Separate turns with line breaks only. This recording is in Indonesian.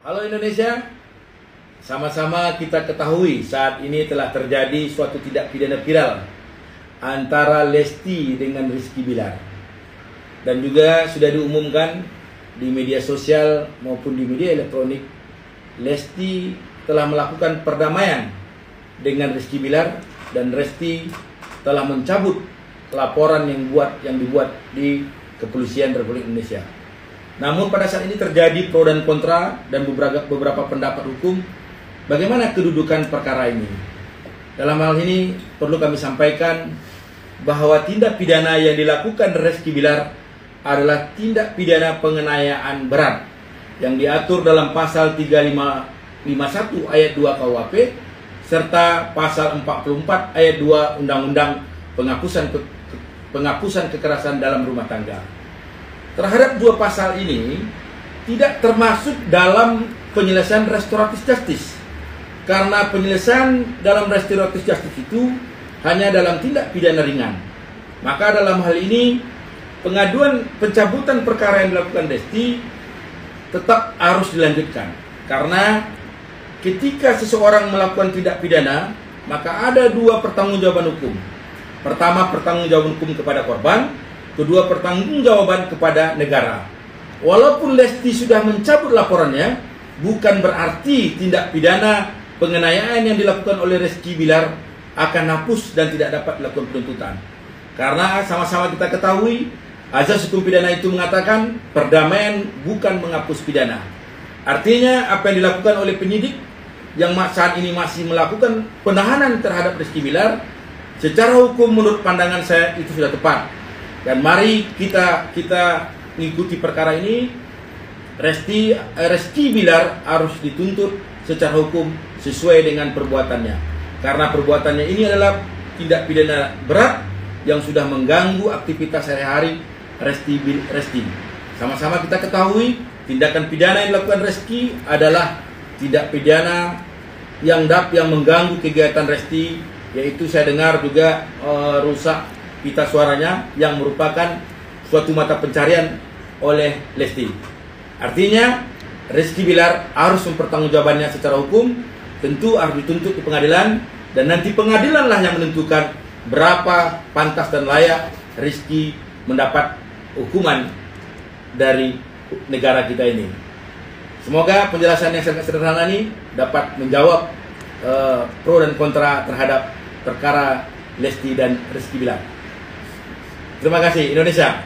Halo Indonesia, sama-sama kita ketahui saat ini telah terjadi suatu tindak pidana viral antara Lesti dengan Rizky Bilar. Dan juga sudah diumumkan di media sosial maupun di media elektronik, Lesti telah melakukan perdamaian dengan Rizky Bilar dan Lesti telah mencabut laporan yang dibuat di Kepolisian Republik Indonesia. Namun pada saat ini terjadi pro dan kontra dan beberapa pendapat hukum bagaimana kedudukan perkara ini. Dalam hal ini perlu kami sampaikan bahwa tindak pidana yang dilakukan Rizky Bilar adalah tindak pidana penganiayaan berat yang diatur dalam pasal 351 ayat 2 KUHP serta pasal 44 ayat 2 Undang-Undang Penghapusan Kekerasan dalam Rumah Tangga. Terhadap dua pasal ini tidak termasuk dalam penyelesaian restoratif justice, karena penyelesaian dalam restoratif justice itu hanya dalam tindak pidana ringan. Maka dalam hal ini pengaduan pencabutan perkara yang dilakukan Lesti tetap harus dilanjutkan, karena ketika seseorang melakukan tindak pidana maka ada dua pertanggungjawaban hukum. Pertama, pertanggungjawaban hukum kepada korban. Kedua, pertanggungjawaban kepada negara. Walaupun Lesti sudah mencabut laporannya, bukan berarti tindak pidana penganiayaan yang dilakukan oleh Rizky Bilar akan hapus dan tidak dapat dilakukan penuntutan. Karena sama-sama kita ketahui, azas hukum pidana itu mengatakan perdamaian bukan menghapus pidana. Artinya apa yang dilakukan oleh penyidik yang saat ini masih melakukan penahanan terhadap Rizky Bilar, secara hukum menurut pandangan saya itu sudah tepat. Dan mari kita mengikuti perkara ini. Rizky Bilar harus dituntut secara hukum sesuai dengan perbuatannya. Karena perbuatannya ini adalah tindak pidana berat yang sudah mengganggu aktivitas sehari-hari Rizky. Sama-sama kita ketahui tindakan pidana yang dilakukan Rizky adalah tindak pidana yang mengganggu kegiatan Rizky, yaitu saya dengar juga rusak pita suaranya yang merupakan suatu mata pencarian oleh Lesti. Artinya Rizky Bilar harus mempertanggungjawabannya secara hukum, tentu harus dituntut di pengadilan, dan nanti pengadilan lah yang menentukan berapa pantas dan layak Rizky mendapat hukuman dari negara kita ini. Semoga penjelasan yang sangat sederhana ini dapat menjawab pro dan kontra terhadap perkara Lesti dan Rizky Bilar. Terima kasih Indonesia.